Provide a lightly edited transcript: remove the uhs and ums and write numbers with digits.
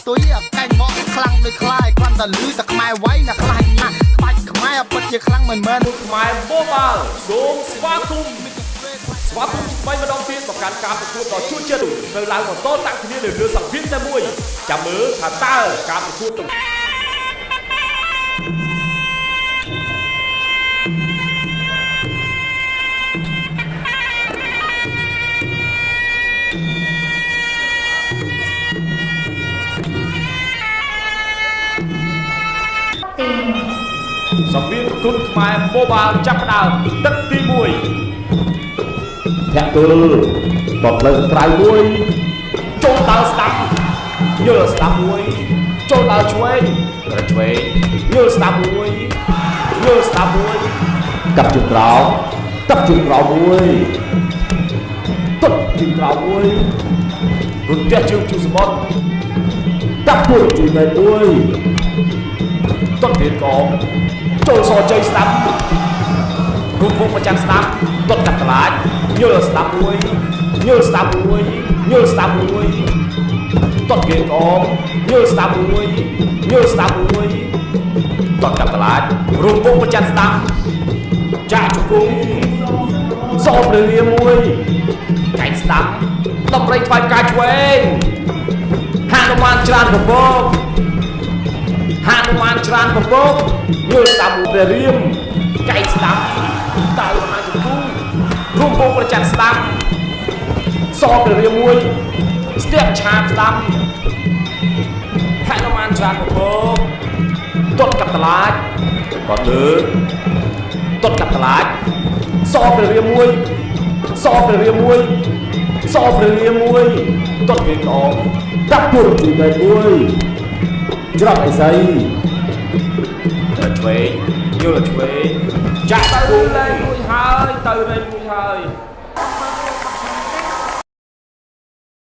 ទុយកាញ់មកខ្លាំងដូចខ្លាយគ្រាន់តែលឺតែខ្មែរໄວណាខ្លាញ់ណាស់ក្បាច់ខ្មែរពិតជាខ្លាំងមិនមែនខ្មែរបូបាល់សូមស្វាគមន៍ស្វាគមន៍ថ្មីម្ដងទៀតមកកាន់ការប្រកួតដ៏ជក់ចិត្តនៅឡើងបន្តតាំងគ្នានៅលើសង្វៀនតែមួយចាំមើលថាតើការប្រកួតសង្វៀនប្រកួតខ្មែរបូបាល់ចាប់ផ្ដើមទឹកទី1ធាក់គល់បបលើក្រៅមួយចូលដល់ស្ដាប់យល់ស្ដាប់មួយចូលដល់ឆ្វេងឆ្វេងយល់ស្ដាប់មួយយល់ស្ដាប់មួយកាប់ជើងក្រោមកាប់ជើងក្រោមមួយទឹកជើងក្រោមមួយរត់ជះជើងជួសមុទ្រកាប់មួយជួយនៅមួយទឹកទៀតកងចូលសជ័យស្ដាប់រូបមកប្រចាំស្ដាប់ទាត់កាត់តឡាចយល់ស្ដាប់មួយយល់ស្ដាប់មួយយល់ស្ដាប់មួយទាត់គេកងយល់ស្ដាប់មួយយល់ស្ដាប់មួយទាត់កាត់តឡាចរូបមកប្រចាំស្ដាប់ចាក់ជង្គង់សោព្រះរាមួយកែងស្ដាប់តម្រៃថ្វាយការឆ្វេងហានុមានច្រើនប្រពកហានុមានច្រើនប្រពកយល់ស្ដាប់ព្រះរាមកែងស្ដាប់តើមហាជង្គង់រួមពងប្រចាំស្ដាប់សព្រះរាមួយស្ទាក់ឆាបស្ដាប់ហានុមានច្រើនប្រពកទាត់កាត់តឡាចគាត់លើទាត់កាត់តឡាចសព្រះរាមួយសព្រះរាមួយសព្រះរាមួយទាត់គេកងដាក់ពុរជួយតែមួយច្រាប់អីស្អីទៅឆ្វេងយល់ឆ្វេងចាក់ទៅលេងមួយហើយទៅលេងមួយហើយ